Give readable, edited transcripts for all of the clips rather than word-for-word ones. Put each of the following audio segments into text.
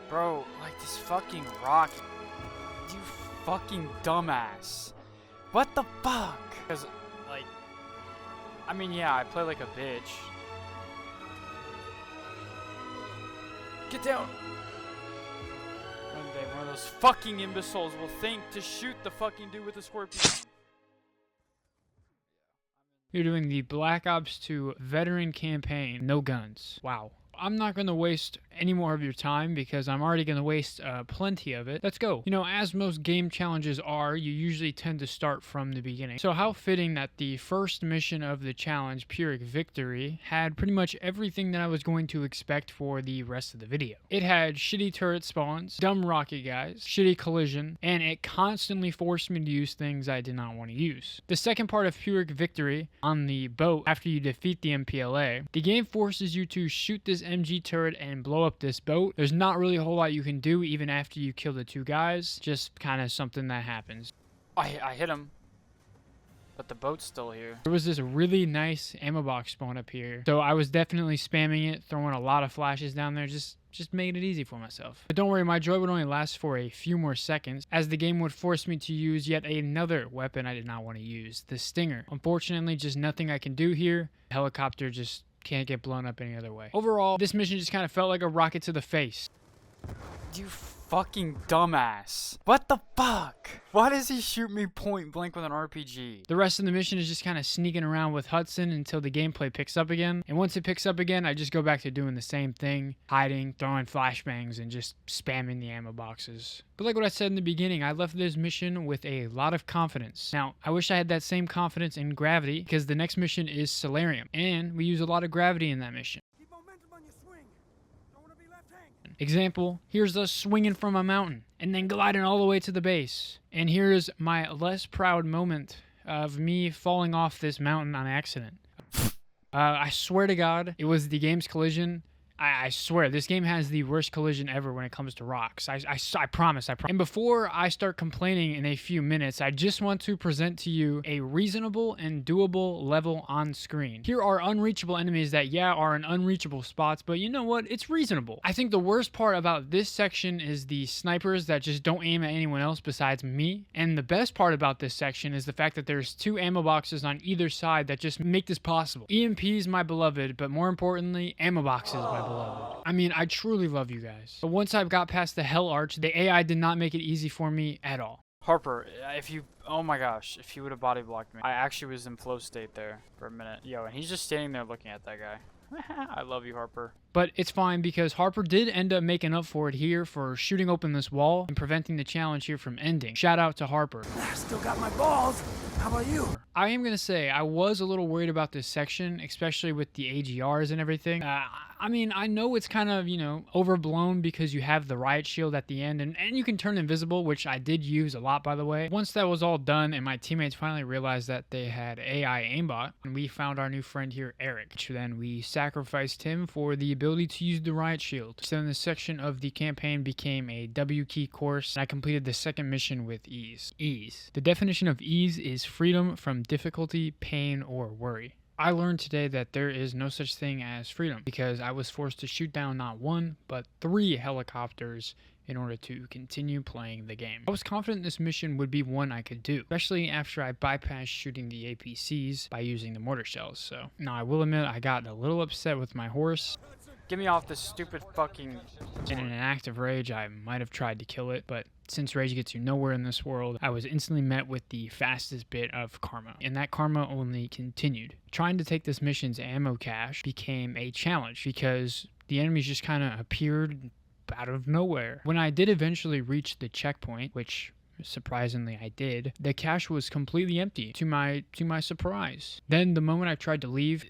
Bro, like this fucking rocket. You fucking dumbass. What the fuck? Cause, like, I mean, yeah, I play like a bitch. Get down! One day, one of those fucking imbeciles will think to shoot the fucking dude with the scorpion. You're doing the Black Ops 2 veteran campaign, no guns. Wow. I'm not going to waste any more of your time because I'm already going to waste plenty of it. Let's go. You know, as most game challenges are, you usually tend to start from the beginning. So how fitting that the first mission of the challenge, Pyrrhic Victory, had pretty much everything that I was going to expect for the rest of the video. It had shitty turret spawns, dumb rocket guys, shitty collision, and it constantly forced me to use things I did not want to use. The second part of Pyrrhic Victory, on the boat after you defeat the MPLA, the game forces you to shoot this MG turret and blow up this boat. There's not really a whole lot you can do even after you kill the two guys, just kind of something that happens. I hit him, but the boat's still here. There was this really nice ammo box spawn up here, so I was definitely spamming it, throwing a lot of flashes down there, just making it easy for myself. But don't worry, my joy would only last for a few more seconds, as the game would force me to use yet another weapon I did not want to use, the Stinger. Unfortunately, just nothing I can do here. The helicopter just can't get blown up any other way. Overall, this mission just kind of felt like a rocket to the face. You fucking dumbass. What the fuck? Why does he shoot me point blank with an RPG? The rest of the mission is just kind of sneaking around with Hudson until the gameplay picks up again. And once it picks up again, I just go back to doing the same thing, hiding, throwing flashbangs, and just spamming the ammo boxes. But like what I said in the beginning, I left this mission with a lot of confidence. Now, I wish I had that same confidence in Gravity, because the next mission is Solarium, and we use a lot of gravity in that mission. Example, here's us swinging from a mountain and then gliding all the way to the base. And here's my less proud moment of me falling off this mountain on accident. I swear to God, it was the game's collision. I swear, this game has the worst collision ever when it comes to rocks. I promise. And before I start complaining in a few minutes, I just want to present to you a reasonable and doable level on screen. Here are unreachable enemies that, yeah, are in unreachable spots, but you know what? It's reasonable. I think the worst part about this section is the snipers that just don't aim at anyone else besides me. And the best part about this section is the fact that there's two ammo boxes on either side that just make this possible. EMPs, my beloved, but more importantly, ammo boxes, my beloved. I mean, I truly love you guys. But once I got past the Hell Arch, the AI did not make it easy for me at all. Harper, oh my gosh, if you would have body blocked me. I actually was in flow state there for a minute. Yo, and he's just standing there looking at that guy. I love you, Harper. But it's fine because Harper did end up making up for it here for shooting open this wall and preventing the challenge here from ending. Shout out to Harper. I still got my balls. How about you? I am going to say I was a little worried about this section, especially with the AGRs and everything. I mean, I know it's kind of, you know, overblown because you have the riot shield at the end and you can turn invisible, which I did use a lot, by the way. Once that was all done and my teammates finally realized that they had AI aimbot, and we found our new friend here, Eric. Then we sacrificed him for the ability to use the riot shield. So then this section of the campaign became a W key course, and I completed the second mission with ease. Ease. The definition of ease is freedom from difficulty, pain, or worry. I learned today that there is no such thing as freedom because I was forced to shoot down not one, but 3 helicopters in order to continue playing the game. I was confident this mission would be one I could do, especially after I bypassed shooting the APCs by using the mortar shells. So now I will admit I got a little upset with my horse. Get me off this stupid fucking... And in an act of rage, I might have tried to kill it, but since rage gets you nowhere in this world, I was instantly met with the fastest bit of karma. And that karma only continued. Trying to take this mission's ammo cache became a challenge because the enemies just kind of appeared out of nowhere. When I did eventually reach the checkpoint, which surprisingly I did, the cache was completely empty to my surprise. Then the moment I tried to leave,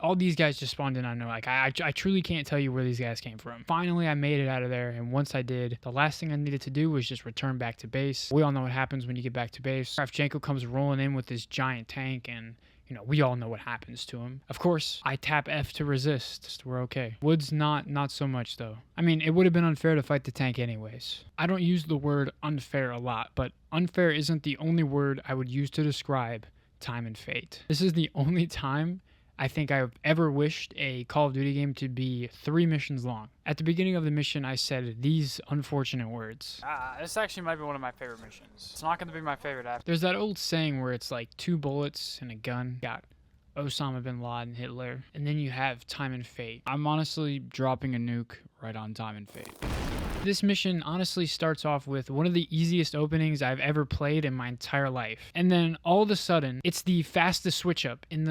all these guys just spawned in. I know, like I truly can't tell you where these guys came from. Finally I made it out of there, and once I did, the last thing I needed to do was just return back to base. We all know what happens when you get back to base. Kravchenko comes rolling in with this giant tank, and you know, we all know what happens to him. Of course, I tap F to resist. So we're okay. Wood's not so much, though. I mean, it would have been unfair to fight the tank anyways. I don't use the word unfair a lot, but unfair isn't the only word I would use to describe time and fate. This is the only time I think I've ever wished a Call of Duty game to be 3 missions long. At the beginning of the mission, I said these unfortunate words. This actually might be one of my favorite missions. It's not going to be my favorite after. There's that old saying where it's like 2 bullets and a gun. Got Osama bin Laden, Hitler, and then you have time and fate. I'm honestly dropping a nuke right on time and fate. This mission honestly starts off with one of the easiest openings I've ever played in my entire life. And then all of a sudden, it's the fastest switch up in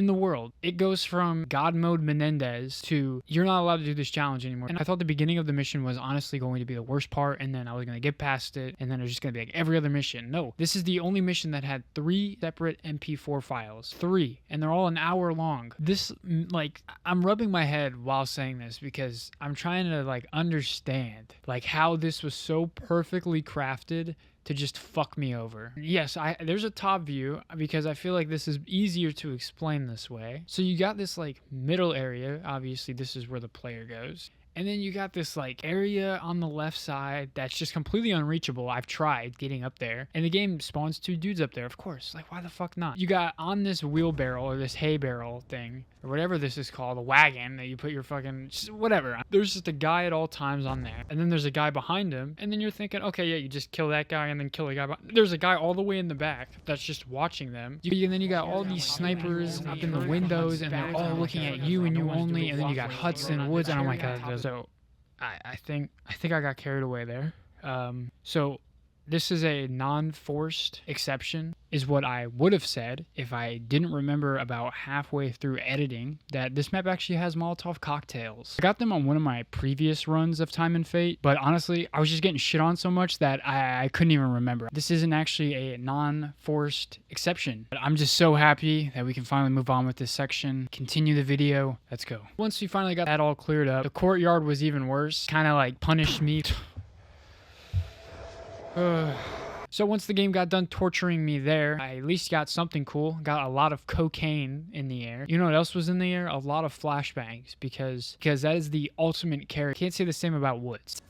the world. It goes from God mode Menendez to you're not allowed to do this challenge anymore. And I thought the beginning of the mission was honestly going to be the worst part, and then I was going to get past it, and then it was just going to be like every other mission. No, this is the only mission that had 3 separate MP4 files. 3, and they're all an hour long. This, like, I'm rubbing my head while saying this because I'm trying to, like, understand like how this was so perfectly crafted to just fuck me over. Yes, there's a top view because I feel like this is easier to explain this way. So you got this like middle area, obviously this is where the player goes. And then you got this like area on the left side that's just completely unreachable. I've tried getting up there, and the game spawns 2 dudes up there, of course. Like, why the fuck not? You got on this wheelbarrow or this hay barrel thing, or whatever this is called, a wagon that you put your fucking, whatever. There's just a guy at all times on there, and then there's a guy behind him, and then you're thinking, okay, yeah, you just kill that guy and then kill the guy behind. There's a guy all the way in the back that's just watching them. And then you got all these snipers up in the windows, and they're all looking at you and you only, and then you got huts and woods, and oh my god. So I think I got carried away there. So this is a non-forced exception, is what I would have said if I didn't remember about halfway through editing that this map actually has Molotov cocktails. I got them on one of my previous runs of Time and Fate, but honestly, I was just getting shit on so much that I couldn't even remember. This isn't actually a non-forced exception, but I'm just so happy that we can finally move on with this section, continue the video. Let's go. Once we finally got that all cleared up, the courtyard was even worse, kind of like punished me. So once the game got done torturing me there, I at least got something cool. Got a lot of cocaine in the air. You know what else was in the air? A lot of flashbangs, because that is the ultimate carry. Can't say the same about Woods.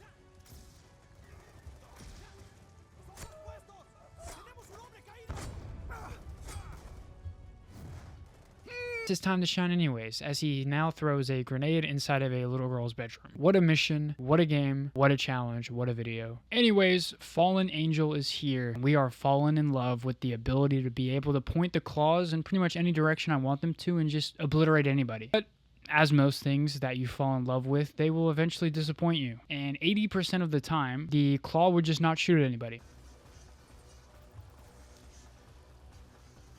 It's his time to shine anyways, as he now throws a grenade inside of a little girl's bedroom. What a mission, what a game, what a challenge, what a video. Anyways, Fallen Angel is here. We are fallen in love with the ability to be able to point the claws in pretty much any direction I want them to and just obliterate anybody. But as most things that you fall in love with, they will eventually disappoint you. And 80% of the time, the claw would just not shoot at anybody.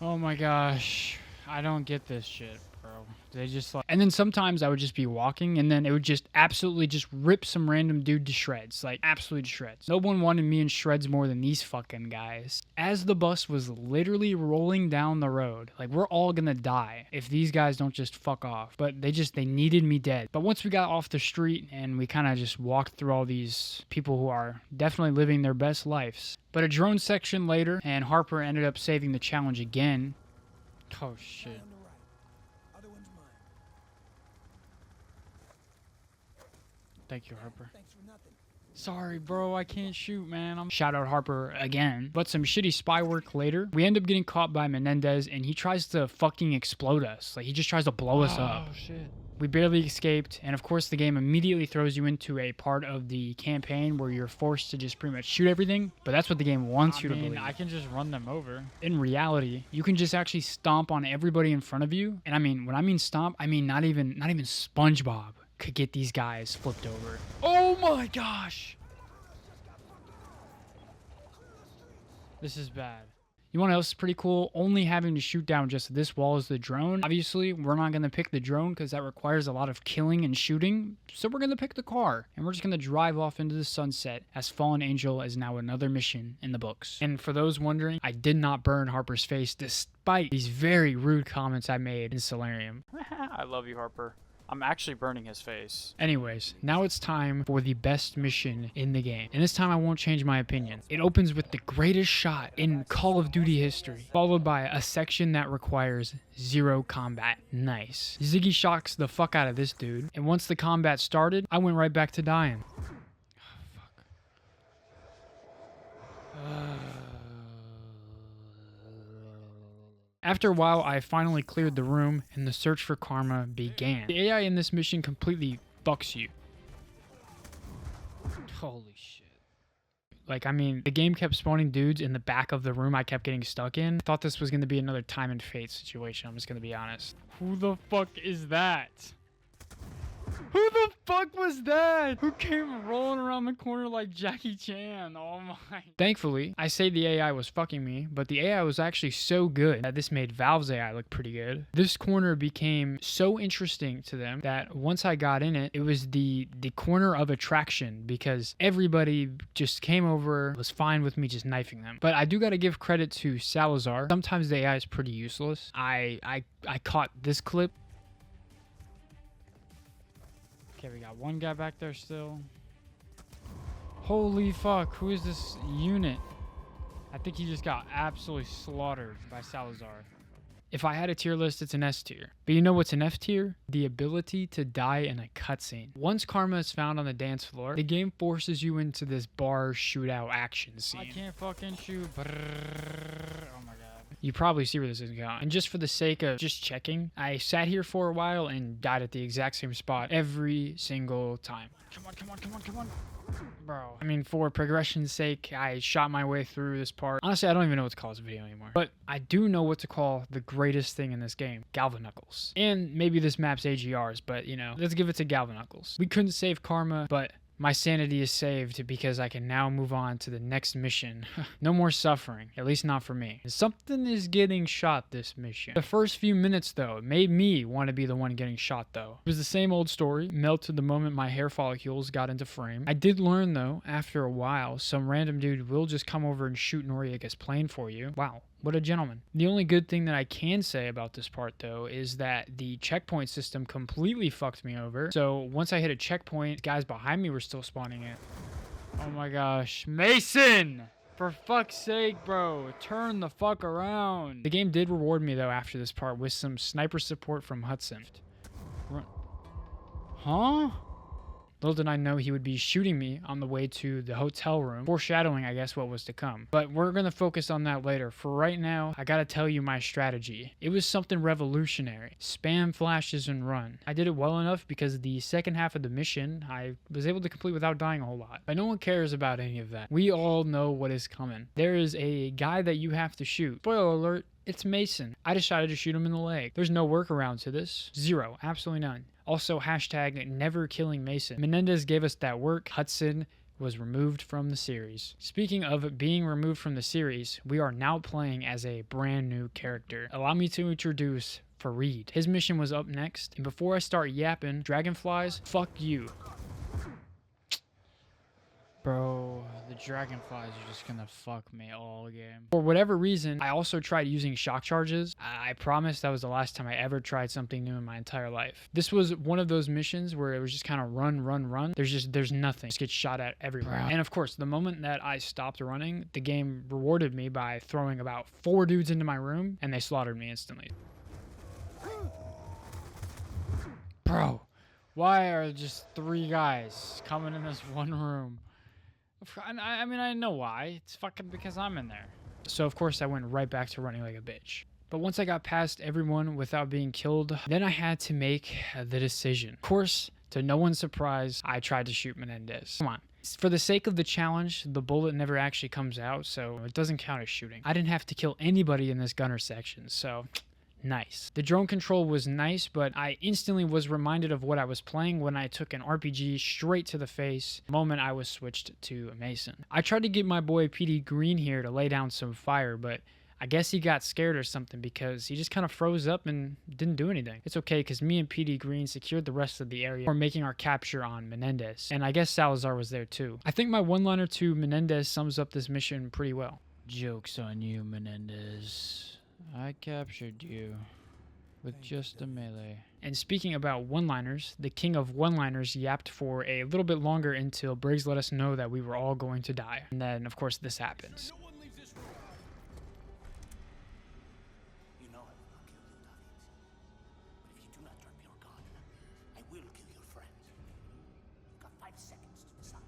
Oh my gosh. I don't get this shit, bro. They just like, and then sometimes I would just be walking and then it would just absolutely just rip some random dude to shreds, like absolute shreds. No one wanted me in shreds more than these fucking guys. As the bus was literally rolling down the road, like we're all gonna die if these guys don't just fuck off, but they needed me dead. But once we got off the street and we kind of just walked through all these people who are definitely living their best lives. But a drone section later, and Harper ended up saving the challenge again. Oh shit. Thank you, Harper. Sorry, bro, I can't shoot, man. Shout out Harper again. But some shitty spy work later. We end up getting caught by Menendez, and he tries to fucking explode us. Like, he just tries to blow us up. Oh, shit. We barely escaped, and of course the game immediately throws you into a part of the campaign where you're forced to just pretty much shoot everything, but that's what the game wants you to believe. I can just run them over. In reality, you can just actually stomp on everybody in front of you, and I mean, when I mean stomp, I mean not even SpongeBob could get these guys flipped over. Oh my gosh! This is bad. You want to know what's pretty cool? Only having to shoot down just this wall is the drone. Obviously, we're not going to pick the drone because that requires a lot of killing and shooting. So we're going to pick the car. And we're just going to drive off into the sunset as Fallen Angel is now another mission in the books. And for those wondering, I did not burn Harper's face despite these very rude comments I made in Solarium. I love you, Harper. I'm actually burning his face. Anyways, now it's time for the best mission in the game. And this time I won't change my opinion. It opens with the greatest shot in Call of Duty history, followed by a section that requires 0 combat. Nice. Ziggy shocks the fuck out of this dude. And once the combat started, I went right back to dying. After a while, I finally cleared the room and the search for karma began. The AI in this mission completely fucks you. Holy shit. Like, I mean, the game kept spawning dudes in the back of the room I kept getting stuck in. I thought this was going to be another Time and Fate situation, I'm just going to be honest. Who the fuck is that? Who the fuck was that? Who came rolling around the corner like Jackie Chan? Oh my. Thankfully, I say the AI was fucking me, but the AI was actually so good that this made Valve's AI look pretty good. This corner became so interesting to them that once I got in it, it was the corner of attraction because everybody just came over, was fine with me just knifing them. But I do gotta give credit to Salazar. Sometimes the AI is pretty useless. I caught this clip. Okay, we got one guy back there still. Holy fuck, who is this unit? I think he just got absolutely slaughtered by Salazar. If I had a tier list, it's an S tier. But you know what's an F tier? The ability to die in a cutscene. Once karma is found on the dance floor, the game forces you into this bar shootout action scene. I can't fucking shoot. Oh my god. You probably see where this is going. And just for the sake of just checking, I sat here for a while and died at the exact same spot every single time. Come on, come on, come on, come on. Bro. I mean, for progression's sake, I shot my way through this part. Honestly, I don't even know what to call this video anymore. But I do know what to call the greatest thing in this game. Galvanuckles. And maybe this map's AGRs, but you know, let's give it to Galvanuckles. We couldn't save karma, but my sanity is saved because I can now move on to the next mission. No more suffering, at least not for me. Something is getting shot this mission. The first few minutes though, it made me want to be the one getting shot though. It was the same old story, melted the moment my hair follicles got into frame. I did learn though, after a while, some random dude will just come over and shoot Noriega's plane for you. Wow. What a gentleman. The only good thing that I can say about this part though is that the checkpoint system completely fucked me over. So once I hit a checkpoint, guys behind me were still spawning it. Oh my gosh. Mason! For fuck's sake, bro. Turn the fuck around. The game did reward me though after this part with some sniper support from Hudson. Huh? Little did I know he would be shooting me on the way to the hotel room, foreshadowing, I guess, what was to come. But we're going to focus on that later. For right now, I got to tell you my strategy. It was something revolutionary. Spam flashes and run. I did it well enough because the second half of the mission, I was able to complete without dying a whole lot. But no one cares about any of that. We all know what is coming. There is a guy that you have to shoot. Spoiler alert. It's Mason. I decided to shoot him in the leg. There's no workaround to this. Zero. Absolutely none. Also, hashtag never killing Mason. Menendez gave us that work. Hudson was removed from the series. Speaking of being removed from the series, we are now playing as a brand new character. Allow me to introduce Fareed. His mission was up next. And before I start yapping, dragonflies, fuck you. Bro, the dragonflies are just gonna fuck me all game. For whatever reason, I also tried using shock charges. I promise that was the last time I ever tried something new in my entire life. This was one of those missions where it was just kind of run, run, run. There's nothing. Just get shot at everywhere. And of course, the moment that I stopped running, the game rewarded me by throwing about 4 dudes into my room, and they slaughtered me instantly. Bro, why are just 3 guys coming in this one room? I mean, I know why. It's fucking because I'm in there. So, of course, I went right back to running like a bitch. But once I got past everyone without being killed, then I had to make the decision. Of course, to no one's surprise, I tried to shoot Menendez. Come on. For the sake of the challenge, the bullet never actually comes out, so it doesn't count as shooting. I didn't have to kill anybody in this gunner section, so nice. The drone control was nice, but I instantly was reminded of what I was playing when I took an RPG straight to the face the moment I was switched to Mason. I tried to get my boy PD Green here to lay down some fire, but I guess he got scared or something because he just kind of froze up and didn't do anything. It's okay because me and PD Green secured the rest of the area for making our capture on Menendez. And I guess Salazar was there too. I think my one-liner to Menendez sums up this mission pretty well. Joke's on you, Menendez. I captured you with just a melee. And speaking about one-liners, the king of one-liners yapped for a little bit longer until Briggs let us know that we were all going to die. And then, of course, this happens. No one leaves this room. You know I will kill you, David. But if you do not drop your gun, I will kill your friend. You've got 5 seconds to decide.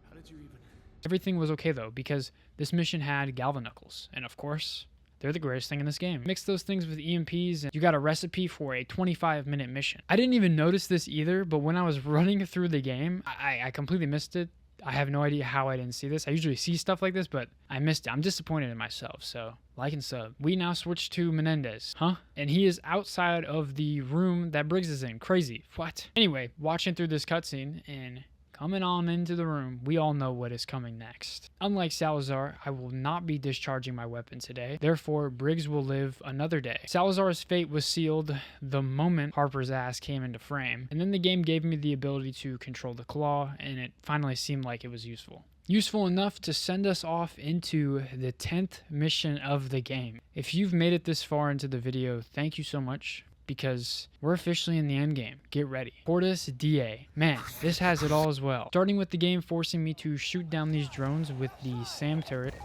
How did you even... Everything was okay, though, because this mission had Galvanuckles. And, of course, They're the greatest thing in this game. Mix those things with EMPs and you got a recipe for a 25-minute mission. I didn't even notice this either, but when I was running through the game, I completely missed it. I have no idea how I didn't see this. I usually see stuff like this, but I missed it. I'm disappointed in myself, so like and sub. We now switch to Menendez, and he is outside of the room that Briggs is in. Crazy. What? Anyway, watching through this cutscene and coming on into the room, we all know what is coming next. Unlike Salazar, I will not be discharging my weapon today. Therefore, Briggs will live another day. Salazar's fate was sealed the moment Harper's ass came into frame, and then the game gave me the ability to control the claw, and it finally seemed like it was useful. Useful enough to send us off into the 10th mission of the game. If you've made it this far into the video, thank you so much, because we're officially in the end game. Get ready. Portis DA. Man, this has it all as well. Starting with the game forcing me to shoot down these drones with the SAM turret.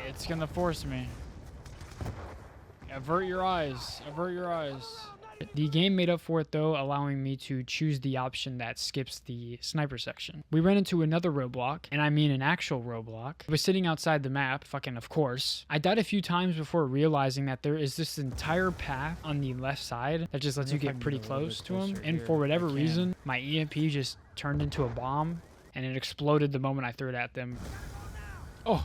It's gonna force me. Avert your eyes. Avert your eyes. The game made up for it though, allowing me to choose the option that skips the sniper section. We ran into another roadblock, and I mean an actual roadblock. I was sitting outside the map, fucking of course. I died a few times before realizing that there is this entire path on the left side that just lets you get pretty close to him. And for whatever reason, my EMP just turned into a bomb, and it exploded the moment I threw it at them. Oh!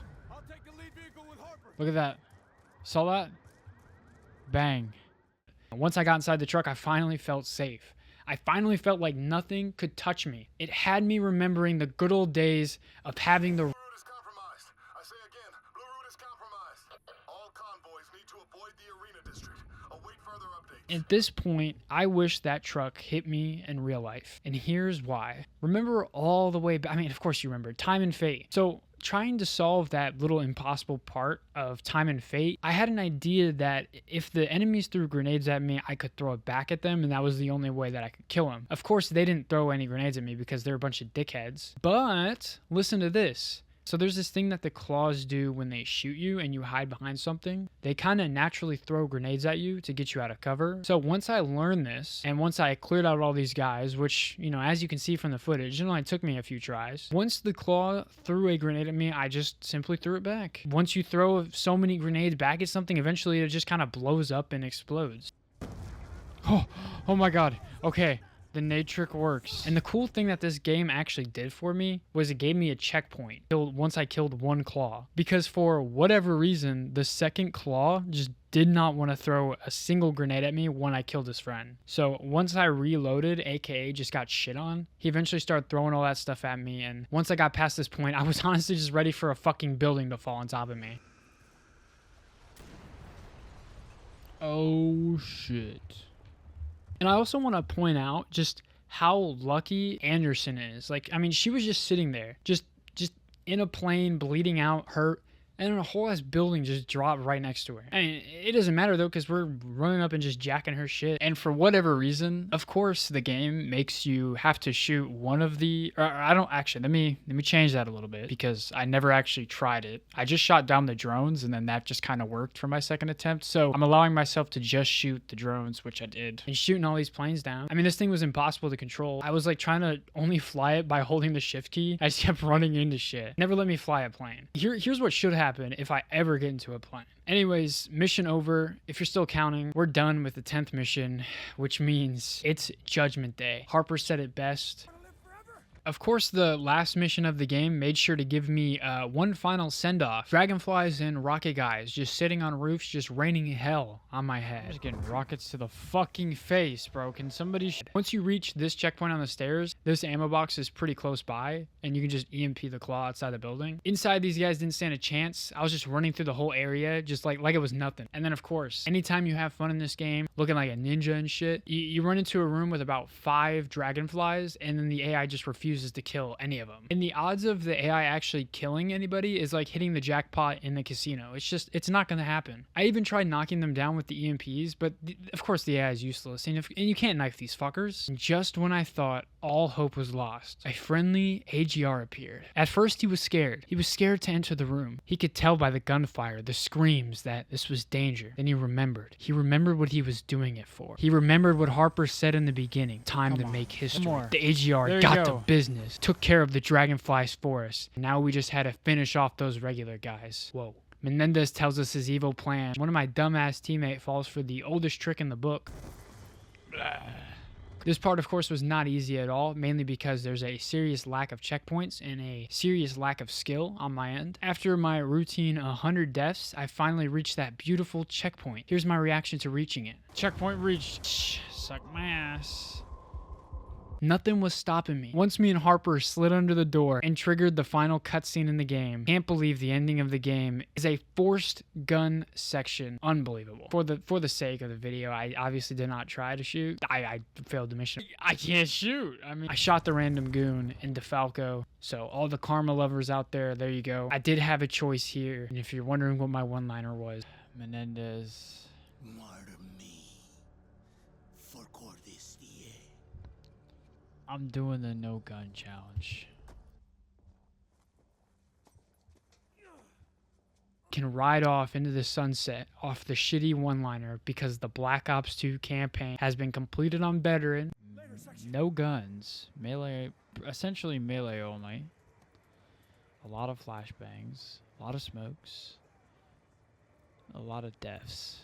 Look at that. Saw that? Bang. Once I got inside the truck, I finally felt safe. I finally felt like nothing could touch me. It had me remembering the good old days of having the... Blue route is compromised. I say again, Blue route is compromised. All convoys need to avoid the arena district. Await further updates. At this point, I wish that truck hit me in real life. And here's why. Remember all the way back... I mean, of course you remember. Time and Fate. So... trying to solve that little impossible part of Time and Fate, I had an idea that if the enemies threw grenades at me, I could throw it back at them, and that was the only way that I could kill them. Of course, they didn't throw any grenades at me because they're a bunch of dickheads. But listen to this. So there's this thing that the claws do when they shoot you and you hide behind something. They kind of naturally throw grenades at you to get you out of cover. So once I learned this, and once I cleared out all these guys, which, you know, as you can see from the footage, it only took me a few tries. Once the claw threw a grenade at me, I just simply threw it back. Once you throw so many grenades back at something, eventually it just kind of blows up and explodes. Oh my god. Okay. The nade trick works. And the cool thing that this game actually did for me was it gave me a checkpoint once I killed one claw. Because for whatever reason, the second claw just did not want to throw a single grenade at me when I killed his friend. So once I reloaded, aka just got shit on, he eventually started throwing all that stuff at me. And once I got past this point, I was honestly just ready for a fucking building to fall on top of me. Oh shit. And I also want to point out just how lucky Anderson is. Like, I mean, she was just sitting there, just in a plane, bleeding out, hurt, and then a whole ass building just dropped right next to her. I mean, it doesn't matter though, because we're running up and just jacking her shit. And for whatever reason, of course, the game makes you have to shoot one of the... Or I don't actually... Let me change that a little bit, because I never actually tried it. I just shot down the drones, and then that just kind of worked for my second attempt. So I'm allowing myself to just shoot the drones, which I did. And shooting all these planes down. I mean, this thing was impossible to control. I was like trying to only fly it by holding the shift key. I just kept running into shit. Never let me fly a plane. Here's what should happen if I ever get into a plane. Anyways, mission over. If you're still counting, we're done with the 10th mission, which means it's Judgment Day. Harper said it best. Of course, the last mission of the game made sure to give me one final send-off. Dragonflies and rocket guys just sitting on roofs, just raining hell on my head. Just getting rockets to the fucking face, bro. Can somebody... Once you reach this checkpoint on the stairs, this ammo box is pretty close by, and you can just EMP the claw outside the building. Inside, these guys didn't stand a chance. I was just running through the whole area, just like it was nothing. And then, of course, anytime you have fun in this game, looking like a ninja and shit, you run into a room with about 5 dragonflies, and then the AI just refuses to kill any of them. And the odds of the AI actually killing anybody is like hitting the jackpot in the casino. It's not going to happen. I even tried knocking them down with the EMPs, but of course the AI is useless, and you can't knife these fuckers. And just when I thought all hope was lost, a friendly AGR appeared. At first he was scared. He was scared to enter the room. He could tell by the gunfire, the screams, that this was danger. Then he remembered. He remembered what he was doing it for. He remembered what Harper said in the beginning. Time to make history. The AGR got to business. Took care of the dragonflies for us. Now we just had to finish off those regular guys. Whoa. Menendez tells us his evil plan. One of my dumbass teammate falls for the oldest trick in the book. This part, of course, was not easy at all, mainly because there's a serious lack of checkpoints and a serious lack of skill on my end. After my routine 100 deaths, I finally reached that beautiful checkpoint. Here's my reaction to reaching it. Checkpoint reached. Suck my ass. Nothing was stopping me. Once me and Harper slid under the door and triggered the final cutscene in the game, can't believe the ending of the game is a forced gun section. Unbelievable. For the sake of the video, I obviously did not try to shoot. I failed the mission. I can't shoot. I mean, I shot the random goon in DeFalco. So all the karma lovers out there, there you go. I did have a choice here. And if you're wondering what my one-liner was, Menendez. Martyr me for Cordes die. I'm doing the no gun challenge. Can ride off into the sunset off the shitty one-liner because the Black Ops 2 campaign has been completed on veteran. No guns. Melee, essentially melee only. A lot of flashbangs. A lot of smokes. A lot of deaths.